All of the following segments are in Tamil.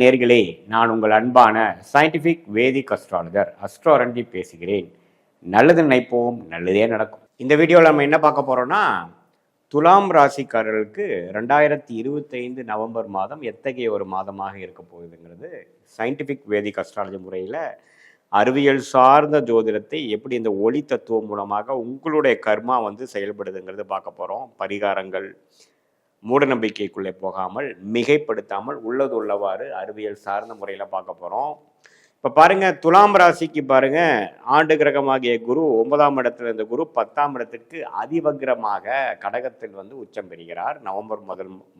நேர்களே, நான் உங்கள் அன்பான சயின்டிஃபிக் வேதிக் அஸ்ட்ராலஜர் அஸ்ட்ரோ ரஞ்சித் பேசுகிறேன். நல்லது நினைப்போம், நல்லதே நடக்கும். இந்த வீடியோவில் நம்ம என்ன பார்க்க போகிறோம்னா, துலாம் ராசிக்காரர்களுக்கு 2025 நவம்பர் மாதம் எத்தகைய ஒரு மாதமாக இருக்க போகுதுங்கிறது சயின்டிஃபிக் வேதிக் அஸ்ட்ராலஜி முறையில் அறிவியல் சார்ந்த ஜோதிடத்தை எப்படி இந்த ஒளி தத்துவம் மூலமாக உங்களுடைய கர்மா செயல்படுதுங்கிறது பார்க்க போகிறோம். பரிகாரங்கள், மூட நம்பிக்கைக்குள்ளே போகாமல் மிகைப்படுத்தாமல் உள்ளது உள்ளவாறு அறிவியல் சார்ந்த முறையில் பார்க்க போகிறோம். இப்போ பாருங்கள், துலாம் ராசிக்கு பாருங்கள், ஆண்டு கிரகமாகிய குரு 9ஆம் இடத்துல இருந்த குரு 10ஆம் இடத்துக்கு அதிவக்ரமாக கடகத்தில் உச்சம் பெறுகிறார் நவம்பர்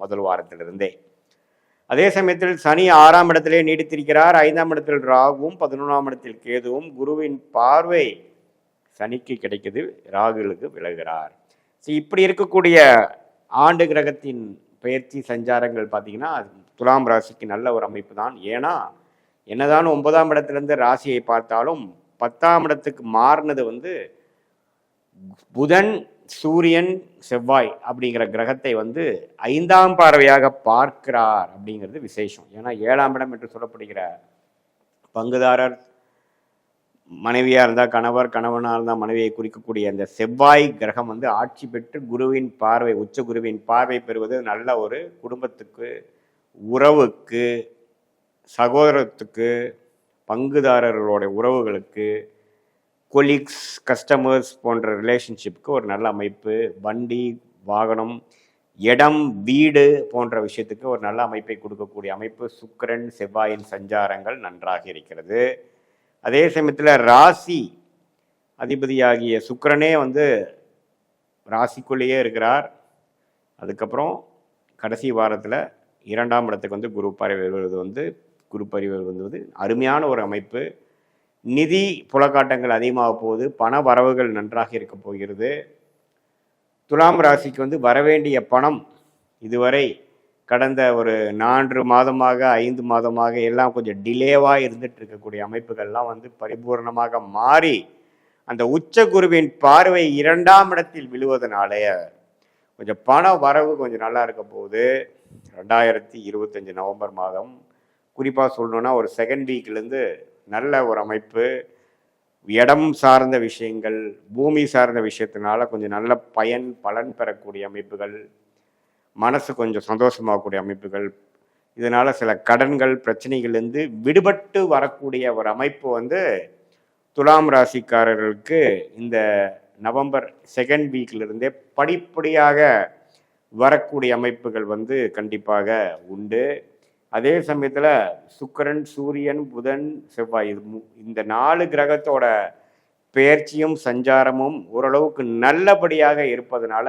முதல் வாரத்திலிருந்தே. அதே சமயத்தில் சனி 6ஆம் இடத்திலே நீடித்திருக்கிறார். 5ஆம் இடத்தில் ராகுவும் 11ஆம் இடத்தில் கேதுவும். குருவின் பார்வை சனிக்கு கிடைக்குது, ராகுலுக்கு விலகிறார். இப்படி இருக்கக்கூடிய ஆண்டு கிரகத்தின் பயிற்சி சஞ்சாரங்கள் பார்த்தீங்கன்னா துலாம் ராசிக்கு நல்ல ஒரு அமைப்பு தான். ஏன்னா என்னதான் 9ஆம் இடத்துலேருந்து ராசியை பார்த்தாலும் 10ஆம் இடத்துக்கு மாறினது புதன், சூரியன், செவ்வாய் அப்படிங்கிற கிரகத்தை 5ஆம் பார்வையாக பார்க்கிறார் அப்படிங்கிறது விசேஷம். ஏன்னா 7ஆம் இடம் என்று சொல்லப்படுகிற பங்குதாரர், மனைவியாக இருந்தால் கணவர், கணவனாக இருந்தால் மனைவியை குறிக்கக்கூடிய அந்த செவ்வாய் கிரகம் ஆட்சி பெற்று குருவின் பார்வை, உச்ச குருவின் பார்வை பெறுவது நல்ல ஒரு குடும்பத்துக்கு, உறவுக்கு, சகோதரத்துக்கு, பங்குதாரர்களோட உறவுகளுக்கு, கொலீக்ஸ், கஸ்டமர்ஸ் போன்ற ரிலேஷன்ஷிப்புக்கு ஒரு நல்ல அமைப்பு. வண்டி, வாகனம், இடம், வீடு போன்ற விஷயத்துக்கு ஒரு நல்ல அமைப்பை கொடுக்கக்கூடிய அமைப்பு. சுக்கிரன், செவ்வாயின் சஞ்சாரங்கள் நன்றாக இருக்கிறது. அதே சமயத்தில் ராசி அதிபதியாகிய சுக்கிரனே ராசிக்குள்ளேயே இருக்கிறார். அதுக்கப்புறம் கடைசி வாரத்தில் 2ஆம் இடத்துக்கு குரு பார்வை வருவது குரு பார்வை வருவது அருமையான ஒரு அமைப்பு. நிதி புலக்காட்டங்கள் அதிகமாக போகுது, பண வரவுகள் நன்றாக இருக்க போகிறது. துலாம் ராசிக்கு வரவேண்டிய பணம் இதுவரை கடந்த ஒரு 4 மாதமாக 5 மாதமாக எல்லாம் கொஞ்சம் டிலேவாக இருந்துட்டு இருக்கக்கூடிய அமைப்புகள்லாம் பரிபூர்ணமாக மாறி அந்த உச்ச குருவின் பார்வை 2ஆம் இடத்தில் விழுவதனாலே கொஞ்சம் பண வரவு கொஞ்சம் நல்லா இருக்க போகுது. 2025 நவம்பர் மாதம் குறிப்பாக சொல்லணுன்னா ஒரு செகண்ட் வீக்லேருந்து நல்ல ஒரு அமைப்பு. இடம் சார்ந்த விஷயங்கள், பூமி சார்ந்த விஷயத்தினால கொஞ்சம் நல்ல பலன் பெறக்கூடிய அமைப்புகள், மனசு கொஞ்சம் சந்தோஷமாகக்கூடிய அமைப்புகள், இதனால் சில கடன்கள் பிரச்சனைகள்லேருந்து விடுபட்டு வரக்கூடிய ஒரு அமைப்பு துலாம் ராசிக்காரர்களுக்கு இந்த நவம்பர் செகண்ட் வீக்கிலிருந்தே படிப்படியாக வரக்கூடிய அமைப்புகள் கண்டிப்பாக உண்டு. அதே சமயத்தில் சுக்கிரன், சூரியன், புதன், செவ்வாய் இந்த 4 கிரகத்தோட பெயர்ச்சியும் சஞ்சாரமும் ஓரளவுக்கு நல்லபடியாக இருப்பதனால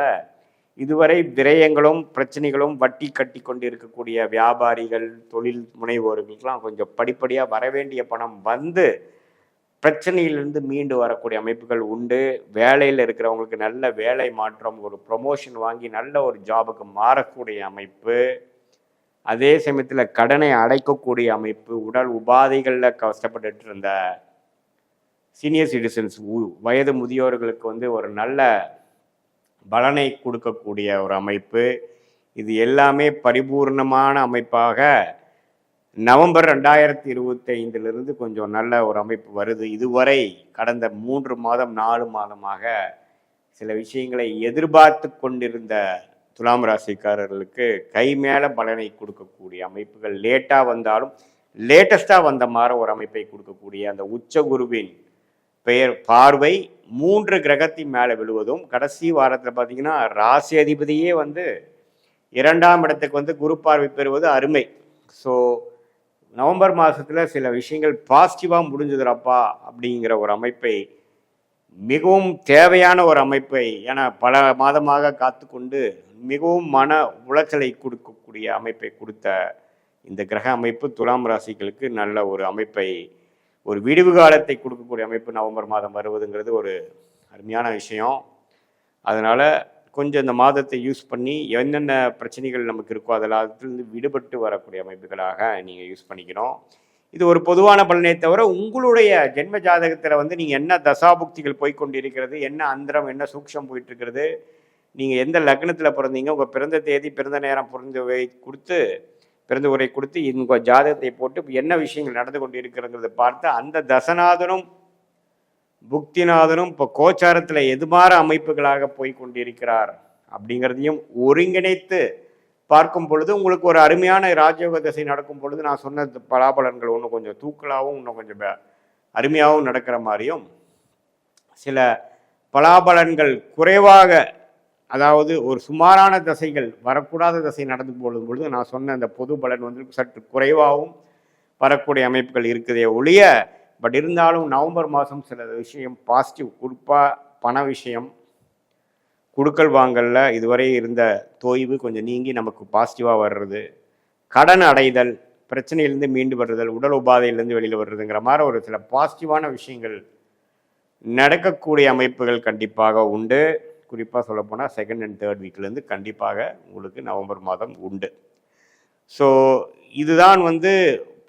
இதுவரை விரயங்களும் பிரச்சனைகளும் வட்டி கட்டி கொண்டு இருக்கக்கூடிய வியாபாரிகள், தொழில் முனைவோர்களுக்கெல்லாம் கொஞ்சம் படிப்படியாக வரவேண்டிய பணம் பிரச்சனையிலிருந்து மீண்டு வரக்கூடிய அமைப்புகள் உண்டு. வேலையில் இருக்கிறவங்களுக்கு நல்ல வேலை மாற்றம், ஒரு ப்ரொமோஷன் வாங்கி நல்ல ஒரு ஜாபுக்கு மாறக்கூடிய அமைப்பு. அதே சமயத்தில் கடனை அடைக்கக்கூடிய அமைப்பு. உடல் உபாதைகளில் கஷ்டப்பட்டு இருந்த சீனியர் சிட்டிசன்ஸ், வயது முதியோர்களுக்கு ஒரு நல்ல பலனை கொடுக்கக்கூடிய ஒரு அமைப்பு. இது எல்லாமே பரிபூர்ணமான அமைப்பாக நவம்பர் 2025 கொஞ்சம் நல்ல ஒரு அமைப்பு வருது. இதுவரை கடந்த 3 மாதம் 4 மாதமாக சில விஷயங்களை எதிர்பார்த்து கொண்டிருந்த துலாம் ராசிக்காரர்களுக்கு கை மேலே பலனை கொடுக்கக்கூடிய அமைப்புகள், லேட்டாக வந்தாலும் லேட்டஸ்டாக வந்த மாதிரி ஒரு அமைப்பை கொடுக்கக்கூடிய அந்த உச்ச குருவின் பார்வை 3 கிரகத்தின் மேலே விழுவதும், கடைசி வாரத்தில் பார்த்தீங்கன்னா ராசி அதிபதியே 2ஆம் இடத்துக்கு குரு பார்வை பெறுவது அருமை. ஸோ நவம்பர் மாதத்தில் சில விஷயங்கள் பாசிட்டிவாக முடிஞ்சதுரப்பா அப்படிங்கிற ஒரு அமைப்பை, மிகவும் தேவையான ஒரு அமைப்பை, ஏன்னா பல மாதமாக காத்து கொண்டு மிகவும் மன உளைச்சலை கொடுக்கக்கூடிய அமைப்பை கொடுத்த இந்த கிரக அமைப்பு துலாம் ராசிகளுக்கு நல்ல ஒரு அமைப்பை, ஒரு விடிவு காலத்தை கொடுக்கக்கூடிய அமைப்பு நவம்பர் மாதம் வருவதுங்கிறது ஒரு அருமையான விஷயம். அதனால் கொஞ்சம் இந்த மாதத்தை யூஸ் பண்ணி என்னென்ன பிரச்சனைகள் நமக்கு இருக்கோ அதிலிருந்து விடுபட்டு வரக்கூடிய அமைப்புகளாக நீங்கள் யூஸ் பண்ணிக்கணும். இது ஒரு பொதுவான பலனை தவிர உங்களுடைய ஜென்ம ஜாதகத்தில் நீங்கள் என்ன தசாபுக்திகள் போய்கொண்டிருக்கிறது, என்ன அந்தரம், என்ன சூக்ஷம் போயிட்டுருக்கிறது, நீங்கள் எந்த லக்னத்தில் பிறந்தீங்க, உங்கள் பிறந்த தேதி, பிறந்த நேரம், பிறந்த கொடுத்து பிறந்த உரை கொடுத்து உங்கள் ஜாதகத்தை போட்டு என்ன விஷயங்கள் நடந்து கொண்டு இருக்கிறங்கிறத பார்த்து அந்த தசநாதனும் புக்திநாதனும் இப்போ கோச்சாரத்தில் எதுமாற அமைப்புகளாக போய் கொண்டிருக்கிறார் அப்படிங்கிறதையும் ஒருங்கிணைத்து பார்க்கும் பொழுது உங்களுக்கு ஒரு அருமையான ராஜயோக தசை நடக்கும் பொழுது நான் சொன்ன பலாபலன்கள் ஒன்று கொஞ்சம் தூக்கலாகவும் இன்னும் கொஞ்சம் அருமையாகவும் நடக்கிற மாதிரியும் சில பலாபலன்கள் குறைவாக, அதாவது ஒரு சுமாரான தசைகள் வரக்கூடாத தசை நடந்து போடும் பொழுது நான் சொன்ன அந்த பொது பலன் வந்து சற்று குறைவாகவும் வரக்கூடிய அமைப்புகள் இருக்குதே ஒழிய, பட் இருந்தாலும் நவம்பர் மாதம் சில விஷயம் பாசிட்டிவ் குறிப்பாக பண விஷயம், குடுக்கல் வாங்கல்ல இதுவரை இருந்த தொய்வு கொஞ்சம் நீங்கி நமக்கு பாசிட்டிவாக வர்றது, கடன் அடைதல், பிரச்சனையிலேருந்து மீண்டு வர்றதல், உடல் உபாதையிலேருந்து வெளியில் வர்றதுங்கிற மாதிரி ஒரு சில பாசிட்டிவான விஷயங்கள் நடக்கக்கூடிய அமைப்புகள் கண்டிப்பாக உண்டு. குறிப்பாக சொல்லப்போனால் செகண்ட் அண்ட் தேர்ட் வீக்லேருந்து கண்டிப்பாக உங்களுக்கு நவம்பர் மாதம் உண்டு. ஸோ இதுதான் வந்து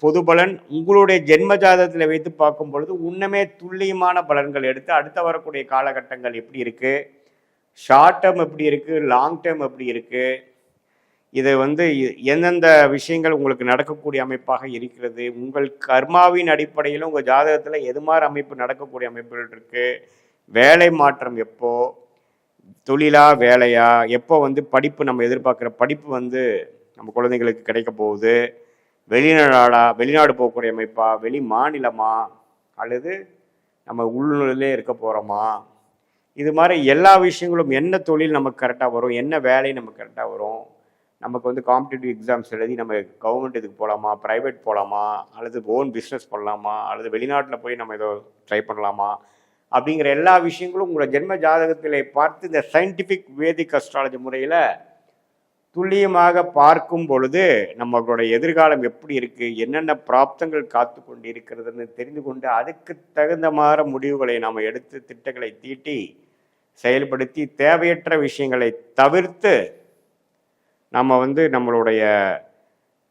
பொது பலன். உங்களுடைய ஜென்ம ஜாதகத்தில் வைத்து பார்க்கும் பொழுது உன்னமே துல்லியமான பலன்கள் எடுத்து அடுத்த வரக்கூடிய காலகட்டங்கள் எப்படி இருக்குது, ஷார்ட் டேர்ம் எப்படி இருக்குது, லாங் டேர்ம் எப்படி இருக்குது, இதை வந்து எந்தெந்த விஷயங்கள் உங்களுக்கு நடக்கக்கூடிய அமைப்பாக இருக்கிறது, உங்கள் கர்மாவின் அடிப்படையில் உங்கள் ஜாதகத்தில் எது மாதிரி அமைப்பு நடக்கக்கூடிய அமைப்புகள் இருக்குது, வேலை மாற்றம் எப்போ, தொழிலா வேலையா, எப்போ வந்து படிப்பு நம்ம எதிர்பார்க்குற படிப்பு வந்து நம்ம குழந்தைங்களுக்கு கிடைக்க போகுது, வெளிநாடு போகக்கூடிய அமைப்பா, வெளி மாநிலமா, அல்லது நம்ம உள்ளூர்லே இருக்க போகிறோமா, இது மாதிரி எல்லா விஷயங்களும், என்ன தொழில் நமக்கு கரெக்டாக வரும், என்ன வேலை நமக்கு கரெக்டாக வரும், நமக்கு வந்து காம்படிட்டிவ் எக்ஸாம்ஸ் எழுதி நம்ம கவர்மெண்ட் இதுக்கு போகலாமா, ப்ரைவேட் போகலாமா, அல்லது ஓன் பிஸ்னஸ் பண்ணலாமா, அல்லது வெளிநாட்டில் போய் நம்ம ஏதோ ட்ரை பண்ணலாமா அப்படிங்கிற எல்லா விஷயங்களும் உங்களோட ஜென்ம ஜாதகத்தில் பார்த்து இந்த சயின்டிஃபிக் வேதிக் அஸ்ட்ராலஜி முறையில் துல்லியமாக பார்க்கும் பொழுது நம்மளுடைய எதிர்காலம் எப்படி இருக்குது, என்னென்ன பிராப்தங்கள் காத்து கொண்டு இருக்கிறதுன்னு தெரிந்து கொண்டு அதுக்கு தகுந்த மாதிரி முடிவுகளை நாம் எடுத்து திட்டங்களை தீட்டி செயல்படுத்தி தேவையற்ற விஷயங்களை தவிர்த்து நம்ம வந்து நம்மளுடைய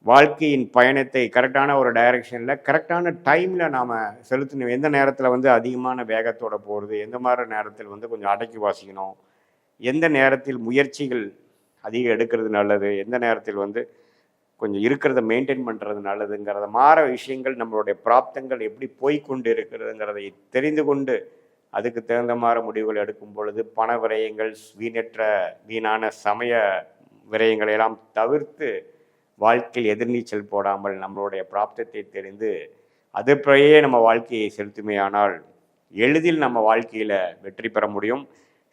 வாழ்க்கையின் பயணத்தை கரெக்டான ஒரு டைரக்ஷனில் கரெக்டான டைமில் நாம் செலுத்தணும். எந்த நேரத்தில் வந்து அதிகமான வேகத்தோடு போகிறது, எந்த மாதிரி நேரத்தில் வந்து கொஞ்சம் அடக்கி வாசிக்கணும், எந்த நேரத்தில் முயற்சிகள் அதிகம் எடுக்கிறது நல்லது, எந்த நேரத்தில் வந்து கொஞ்சம் இருக்கிறத மெயின்டைன் பண்ணுறது நல்லதுங்கிறத மாற விஷயங்கள் நம்மளுடைய பிராப்தங்கள் எப்படி போய்கொண்டு இருக்கிறதுங்கிறதை தெரிந்து கொண்டு அதுக்கு தகுந்த மாதிரி முடிவுகள் எடுக்கும் பொழுது பண விரயங்கள், வீணான சமய விரயங்களையெல்லாம் தவிர்த்து வாழ்க்கையில் எதிர்நீச்சல் போடாமல் நம்மளுடைய பிராப்தத்தை தெரிந்து அதுபடியே நம்ம வாழ்க்கையை செலுத்துமே ஆனால் எளிதில் நம்ம வாழ்க்கையில் வெற்றி பெற முடியும்.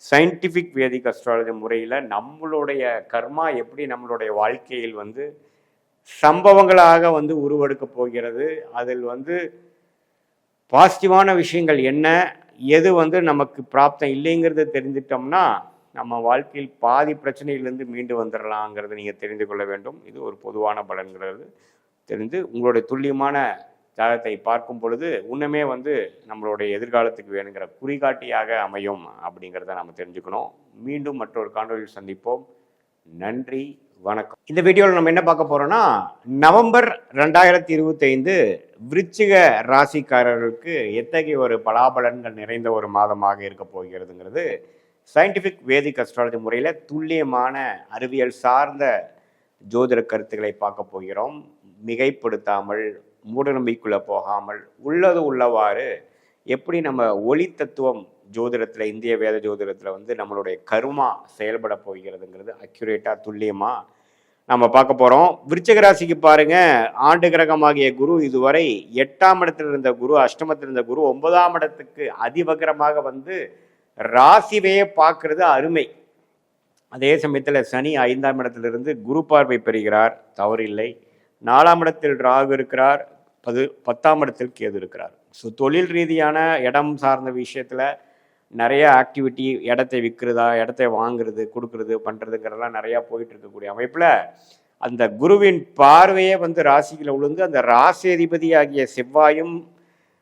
சயின்டிஃபிக் வேதிக் அஸ்ட்ராலஜி முறையில் நம்மளுடைய கர்மா எப்படி நம்மளுடைய வாழ்க்கையில் வந்து சம்பவங்களாக வந்து உருவெடுக்க போகிறது, அதில் வந்து பாசிட்டிவான விஷயங்கள் என்ன, எது வந்து நமக்கு பிராப்தம் இல்லைங்கிறத தெரிஞ்சிட்டோம்னா நம்ம வாழ்க்கையில் பாதி பிரச்சனையிலேருந்து மீண்டு வந்துடலாங்கிறத நீங்கள் தெரிந்து கொள்ள வேண்டும். இது ஒரு பொதுவான பலன்கிறது தெரிந்து உங்களுடைய துல்லியமான ஜாதகத்தை பார்க்கும் பொழுது உன்னுமே வந்து நம்மளுடைய எதிர்காலத்துக்கு வேணுங்கிற குறிகாட்டியாக அமையும் அப்படிங்கிறத நம்ம தெரிஞ்சுக்கணும். மீண்டும் மற்றொரு காணொலியில் சந்திப்போம். நன்றி, வணக்கம். இந்த வீடியோவில் நம்ம என்ன பார்க்க போகிறோம்னா, நவம்பர் 2025 விருச்சிக ராசிக்காரர்களுக்கு எத்தகைய ஒரு பலாபலன்கள் நிறைந்த ஒரு மாதமாக இருக்க போகிறதுங்கிறது சயின்டிஃபிக் வேதிக் அஸ்ட்ராலஜி முறையில் துல்லியமான அறிவியல் சார்ந்த ஜோதிட கருத்துக்களை பார்க்க போகிறோம். மிகைப்படுத்தாமல், மூடநம்பிக்கைக்குள்ளே போகாமல், உள்ளது உள்ளவாறு எப்படி நம்ம ஒளி தத்துவம் ஜோதிடத்தில், இந்திய வேத ஜோதிடத்தில் வந்து நம்மளுடைய கர்மா செயல்பட போகிறதுங்கிறது அக்யூரேட்டாக துல்லியமாக நம்ம பார்க்க போகிறோம். விருச்சிக ராசிக்கு பாருங்கள், ஆண்டு கிரகமாகிய குரு இதுவரை 8ஆம் இடத்தில் இருந்த குரு, அஷ்டமத்தில் இருந்த குரு 9ஆம் இடத்துக்கு அதிவகரமாக வந்து ராசிவையே பார்க்கறது அருமை. அதே சமயத்தில் சனி 5ஆம் இடத்திலிருந்து குரு பார்வை பெறுகிறார், தவறில்லை. 4ஆம் இடத்தில் ராகு இருக்கிறார், 10ஆம் இடத்தில் கேது இருக்கிறார். ஸோ தொழில் ரீதியான இடம் சார்ந்த விஷயத்தில் நிறைய ஆக்டிவிட்டி, இடத்தை விற்கிறதா, இடத்தை வாங்குறது, கொடுக்கறது, பண்ணுறதுங்கிறதெல்லாம் நிறையா போயிட்டு இருக்கக்கூடிய அமைப்பில் அந்த குருவின் பார்வையே வந்து ராசியில் விழுந்து அந்த ராசி அதிபதி ஆகிய செவ்வாயும்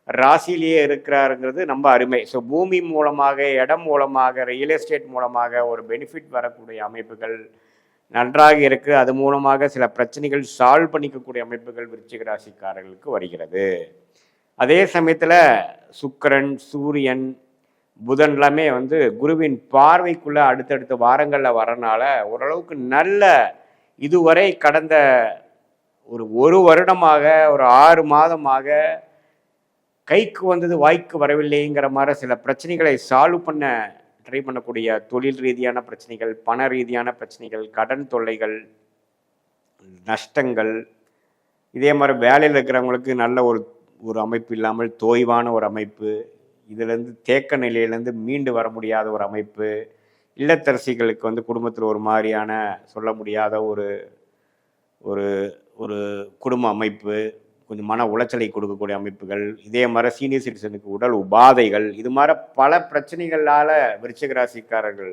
ராசியிலேயே இருக்கிறாருங்கிறது ரொம்ப அருமை. ஸோ பூமி மூலமாக, இடம் மூலமாக, ரியல் எஸ்டேட் மூலமாக ஒரு பெனிஃபிட் வரக்கூடிய அமைப்புகள் நன்றாக இருக்குது. அது மூலமாக சில பிரச்சனைகள் சால்வ் பண்ணிக்கக்கூடிய அமைப்புகள் விருச்சிக ராசிக்காரர்களுக்கு வருகிறது. அதே சமயத்தில் சுக்கிரன், சூரியன், புதன் எல்லாமே வந்து குருவின் பார்வைக்குள்ளே அடுத்தடுத்த வாரங்களில் வரனால ஓரளவுக்கு நல்ல இதுவரை கடந்த ஒரு வருடமாக, ஒரு 6 மாதமாக கைக்கு வந்தது வாய்க்கு வரவில்லைங்கிற மாதிரி சில பிரச்சனைகளை சால்வ் பண்ண ட்ரை பண்ணக்கூடிய தொழில் ரீதியான பிரச்சனைகள், பண ரீதியான பிரச்சனைகள், கடன் தொல்லைகள், நஷ்டங்கள், இதே மாதிரி வேலையில் இருக்கிறவங்களுக்கு நல்ல ஒரு ஒரு அமைப்பு இல்லாமல் தோய்வான ஒரு அமைப்பு, இதுலேருந்து தேக்க நிலையிலேருந்து மீண்டு வர முடியாத ஒரு அமைப்பு, இல்லத்தரசிகளுக்கு வந்து குடும்பத்தில் ஒரு மாதிரியான சொல்ல முடியாத ஒரு ஒரு ஒரு குடும்ப அமைப்பு, கொஞ்சம் மன உளைச்சலை கொடுக்கக்கூடிய அமைப்புகள், இதே மாதிரி சீனியர் சிட்டிசனுக்கு உடல் உபாதைகள், இது மாதிரி பல பிரச்சனைகளால் விருச்சிக ராசிக்காரர்கள்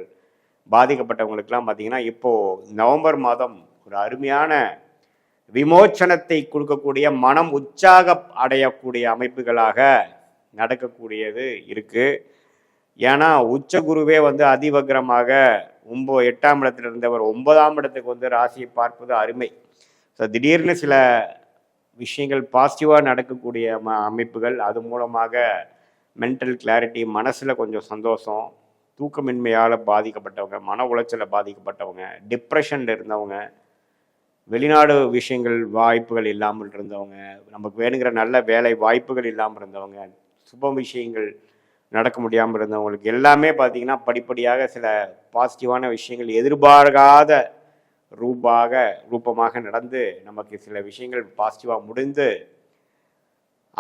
பாதிக்கப்பட்டவங்களுக்கெல்லாம் பார்த்தீங்கன்னா இப்போது நவம்பர் மாதம் ஒரு அருமையான விமோச்சனத்தை கொடுக்கக்கூடிய மனம் உற்சாக அடையக்கூடிய அமைப்புகளாக நடக்கக்கூடியது இருக்குது. ஏன்னா உச்ச குருவே வந்து அதிவக்ரமாக 8ஆம் இடத்துல இருந்தவர் 9ஆம் இடத்துக்கு வந்து ராசியை பார்ப்பது அருமை. ஸோ திடீர்னு சில விஷயங்கள் பாசிட்டிவாக நடக்கக்கூடிய அமைப்புகள், அது மூலமாக மென்டல் கிளாரிட்டி, மனசில் கொஞ்சம் சந்தோஷம், தூக்கமின்மையால் பாதிக்கப்பட்டவங்க, மன உளைச்சலை பாதிக்கப்பட்டவங்க, டிப்ரெஷனில் இருந்தவங்க, வெளிநாடு விஷயங்கள் வாய்ப்புகள் இல்லாமல் இருந்தவங்க, நமக்கு வேணுங்கிற நல்ல வேலை வாய்ப்புகள் இல்லாமல் இருந்தவங்க, சுப விஷயங்கள் நடக்க முடியாமல் இருந்தவங்களுக்கு எல்லாமே பார்த்திங்கன்னா படிப்படியாக சில பாசிட்டிவான விஷயங்கள் எதிர்பார்க்காத ரூபமாக நடந்து நமக்கு சில விஷயங்கள் பாசிட்டிவாக முடிந்து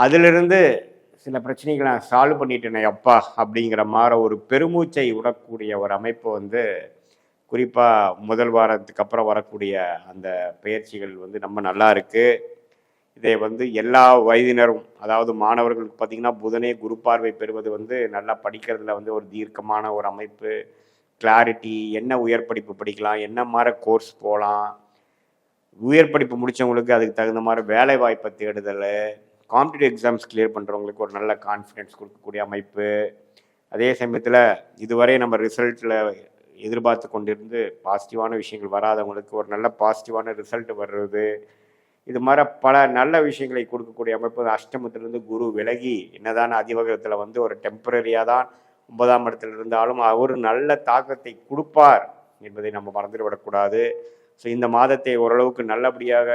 அதிலிருந்து சில பிரச்சனைகளை நான் சால்வ் பண்ணிட்டேனே அப்பா அப்படிங்கிற மாதிரி ஒரு பெருமூச்சை விடக்கூடிய ஒரு அமைப்பு வந்து குறிப்பாக முதல் வாரத்துக்கு அப்புறம் வரக்கூடிய அந்த பயிற்சிகள் வந்து நம்ம நல்லா இருக்குது. இதை வந்து எல்லா வயதினரும், அதாவது மாணவர்களுக்கு பார்த்திங்கன்னா புதனே குரு பார்வை பெறுவது வந்து நல்லா படிக்கிறதுல வந்து ஒரு தீர்க்கமான ஒரு அமைப்பு, கிளாரிட்டி, என்ன உயர் படிப்பு படிக்கலாம், என்ன மாதிரி கோர்ஸ் போகலாம், உயர் படிப்பு முடித்தவங்களுக்கு அதுக்கு தகுந்த மாதிரி வேலை வாய்ப்பை தேடுதல், காம்படிட்டிவ் எக்ஸாம்ஸ் கிளியர் பண்ணுறவங்களுக்கு ஒரு நல்ல கான்ஃபிடென்ஸ் கொடுக்கக்கூடிய அமைப்பு, அதே சமயத்தில் இதுவரை நம்ம ரிசல்ட்டில் எதிர்பார்த்து கொண்டிருந்து பாசிட்டிவான விஷயங்கள் வராதவங்களுக்கு ஒரு நல்ல பாசிட்டிவான ரிசல்ட் வர்றது, இது மாதிரி பல நல்ல விஷயங்களை கொடுக்கக்கூடிய அமைப்பு. அஷ்டமத்திலிருந்து குரு விலகி என்னதான் அதிவகத்தில் வந்து ஒரு டெம்பரரியாக தான் 9ஆம் இடத்தில் இருந்தாலும் அவர் நல்ல தாக்கத்தை கொடுப்பார் என்பதை நம்ம மறந்துவிடக்கூடாது. ஸோ இந்த மாதத்தை ஓரளவுக்கு நல்லபடியாக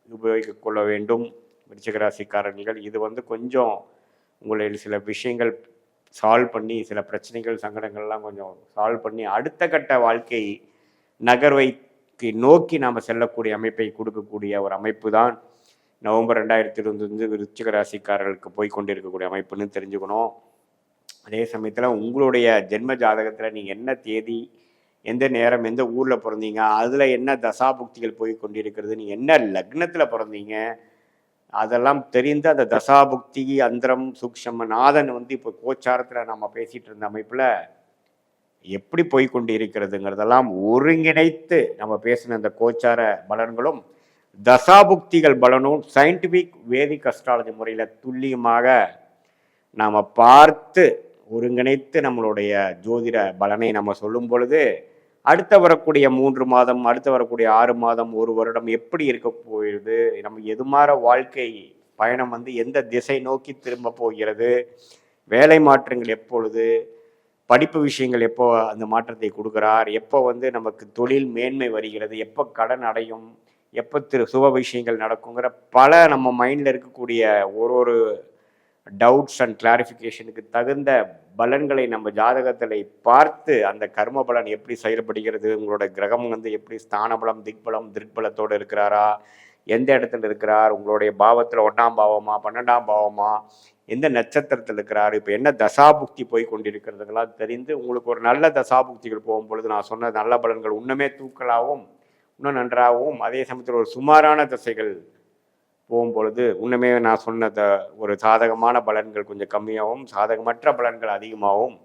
உபயோகிக்க கொள்ள வேண்டும் விருச்சிக ராசிக்காரர்கள். இது வந்து கொஞ்சம் உங்களை சில விஷயங்கள் சால்வ் பண்ணி, சில பிரச்சனைகள் சங்கடங்கள்லாம் கொஞ்சம் சால்வ் பண்ணி அடுத்த கட்ட வாழ்க்கை நகர்வைக்கு நோக்கி நாம் செல்லக்கூடிய அமைப்பை கொடுக்கக்கூடிய ஒரு அமைப்பு தான் நவம்பர் 2025 விருச்சிக ராசிக்காரர்களுக்கு போய் கொண்டிருக்கக்கூடிய அமைப்புன்னு தெரிஞ்சுக்கணும். அதே சமயத்தில் உங்களுடைய ஜென்ம ஜாதகத்தில் நீங்கள் என்ன தேதி, எந்த நேரம், எந்த ஊரில் பிறந்தீங்க, அதில் என்ன தசாபுக்திகள் போய் கொண்டிருக்கிறது, நீங்கள் என்ன லக்னத்தில் பிறந்தீங்க, அதெல்லாம் தெரிந்து அந்த தசாபுக்தி அந்தரம் சூக்ஷம நாதன் வந்து இப்போ கோச்சாரத்தில் நம்ம பேசிகிட்டு இருந்த அமைப்பில் எப்படி போய் கொண்டு இருக்கிறதுங்கிறதெல்லாம் ஒருங்கிணைத்து நம்ம பேசின அந்த கோச்சார பலன்களும் தசாபுக்திகள் பலனும் சயின்டிஃபிக் வேதிக் அஸ்ட்ராலஜி முறையில் துல்லியமாக நாம் பார்த்து ஒருங்கிணைத்து நம்மளுடைய ஜோதிட பலனை நம்ம சொல்லும் பொழுது அடுத்த வரக்கூடிய 3 மாதம், அடுத்து வரக்கூடிய 6 மாதம், ஒரு வருடம் எப்படி இருக்க போகிறது, நம்ம எது மாதிரி வாழ்க்கை பயணம் வந்து எந்த திசை நோக்கி திரும்ப போகிறது, வேலை மாற்றங்கள் எப்பொழுது, படிப்பு விஷயங்கள் எப்போ அந்த மாற்றத்தை கொடுக்குறார், எப்போ வந்து நமக்கு தொழில் மேன்மை வருகிறது, எப்போ கடன் அடையும், எப்போ சுப விஷயங்கள் நடக்குங்கிற பல நம்ம மைண்டில் இருக்கக்கூடிய ஒரு டவுட்ஸ் அண்ட் கிளாரிஃபிகேஷனுக்கு தகுந்த பலன்களை நம்ம ஜாதகத்தில் பார்த்து அந்த கர்ம பலன் எப்படி செயல்படுகிறது, உங்களோட கிரகம் வந்து எப்படி ஸ்தான பலம், திக்பலம், திருட்பலத்தோடு இருக்கிறாரா, எந்த இடத்துல இருக்கிறார், உங்களுடைய பாவத்தில் 1ஆம் பாவமா 12ஆம் பாவமா, எந்த நட்சத்திரத்தில் இருக்கிறார், இப்போ என்ன தசாபுக்தி போய் கொண்டிருக்கிறதுங்களாம் தெரிந்து உங்களுக்கு ஒரு நல்ல தசாபுக்திகள் போகும் பொழுது நான் சொன்ன நல்ல பலன்கள் இன்னுமே தூக்கலாகவும் இன்னும் நன்றாகவும், அதே சமயத்தில் ஒரு சுமாரான தசைகள் போகும்பொழுது இன்னுமே நான் சொன்ன ஒரு சாதகமான பலன்கள் கொஞ்சம் கம்மியாகவும் சாதகமற்ற பலன்கள் அதிகமாகவும்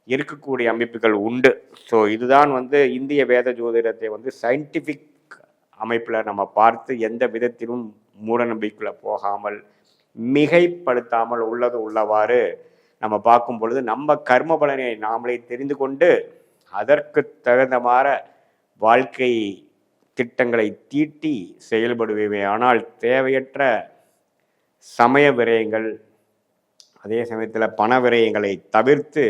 இருக்கக்கூடிய அமைப்புகள் உண்டு. ஸோ இதுதான் வந்து இந்திய வேத ஜோதிடத்தை வந்து சயின்டிஃபிக் அமைப்பில் நம்ம பார்த்து எந்த விதத்திலும் மூட நம்பிக்கையில் போகாமல் மிகைப்படுத்தாமல் உள்ளது உள்ளவாறு நம்ம பார்க்கும் பொழுது நம்ம கர்ம பலனை நாமளே தெரிந்து கொண்டு அதற்கு தகுந்த மாதிரி வாழ்க்கை திட்டங்களை தீட்டி செயல்படுவே. ஆனால் தேவையற்ற சமய விரயங்கள், அதே சமயத்தில் பண விரயங்களை தவிர்த்து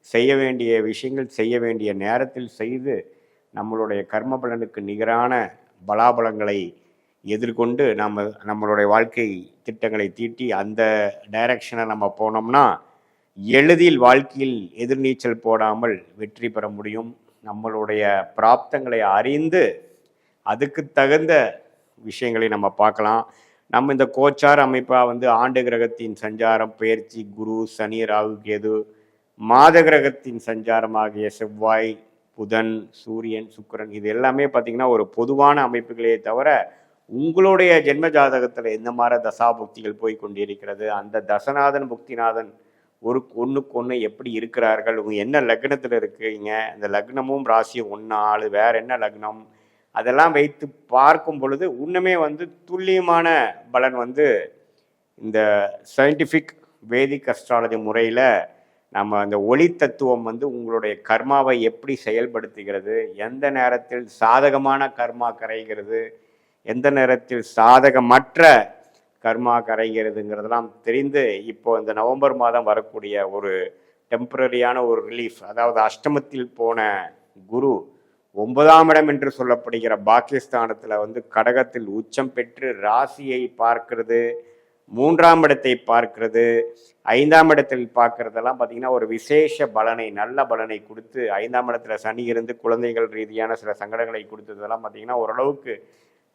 செய்ய வேண்டிய விஷயங்கள் செய்ய வேண்டிய நேரத்தில் செய்து நம்மளுடைய கர்ம பலனுக்கு நிகரான பலாபலங்களை எதிர்கொண்டு நம்மளுடைய வாழ்க்கை திட்டங்களை தீட்டி அந்த டைரக்ஷனை நம்ம போனோம்னா எளிதில் வாழ்க்கையில் எதிர்நீச்சல் போடாமல் வெற்றி பெற முடியும். நம்மளுடைய பிராப்தங்களை அறிந்து அதுக்கு தகுந்த விஷயங்களை நம்ம பார்க்கலாம். நம்ம இந்த கோச்சார் அமைப்பாக ஆண்டு கிரகத்தின் சஞ்சாரம், பெயர்ச்சி, குரு, சனி, ராகு, கேது, மாத கிரகத்தின் சஞ்சாரமாகிய செவ்வாய், புதன், சூரியன், சுக்கிரன், இது எல்லாமே பார்த்திங்கன்னா ஒரு பொதுவான அமைப்புகளே தவிர உங்களுடைய ஜென்ம ஜாதகத்தில் எந்த மாதிரி தசாபுக்திகள் போய் கொண்டிருக்கிறது, அந்த தசநாதன் புக்திநாதன் ஒன்றுக்கு ஒன்று எப்படி இருக்கிறார்கள், உங்கள் என்ன லக்னத்தில் இருக்கீங்க, இந்த லக்னமும் ராசியும் ஒன்றா ஆளு வேற என்ன லக்னம், அதெல்லாம் வைத்து பார்க்கும் பொழுது இன்னுமே துல்லியமான பலன் இந்த சயின்டிஃபிக் வேதிக் அஸ்ட்ராலஜி முறையில் நம்ம அந்த ஒளி தத்துவம் உங்களுடைய கர்மாவை எப்படி செயல்படுத்துகிறது, எந்த நேரத்தில் சாதகமான கர்மா கரைகிறது, எந்த நேரத்தில் சாதகமற்ற கர்மா கரைகிறதுங்கிறதெல்லாம் தெரிந்து இப்போ இந்த நவம்பர் மாதம் வரக்கூடிய ஒரு டெம்பரரியான ஒரு ரிலீஃப், அதாவது அஷ்டமத்தில் போன குரு 9ஆம் இடம் என்று சொல்லப்படுகிற பாகிஸ்தானத்தில் கடகத்தில் உச்சம் பெற்று ராசியை பார்க்கிறது, 3ஆம் இடத்தை பார்க்கிறது, 5ஆம் இடத்தில் பார்க்கறதெல்லாம் பார்த்தீங்கன்னா ஒரு விசேஷ பலனை, நல்ல பலனை கொடுத்து, 5ஆம் இடத்துல சனி இருந்து குழந்தைகள் ரீதியான சில சங்கடங்களை கொடுத்ததெல்லாம் பார்த்தீங்கன்னா ஓரளவுக்கு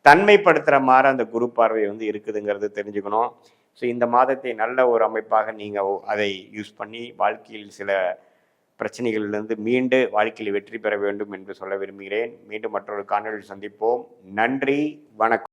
தன்மைப்படுத்துகிற மாதிரி அந்த குரு பார்வை இருக்குதுங்கிறது தெரிஞ்சுக்கணும். ஸோ இந்த மாதத்தை நல்ல ஒரு அமைப்பாக நீங்கள் அதை யூஸ் பண்ணி வாழ்க்கையில் சில பிரச்சனைகளிலிருந்து மீண்டு வாழ்க்கையில் வெற்றி பெற வேண்டும் என்று சொல்ல விரும்புகிறேன். மீண்டும் மற்றொரு காணொலியில் சந்திப்போம். நன்றி, வணக்கம்.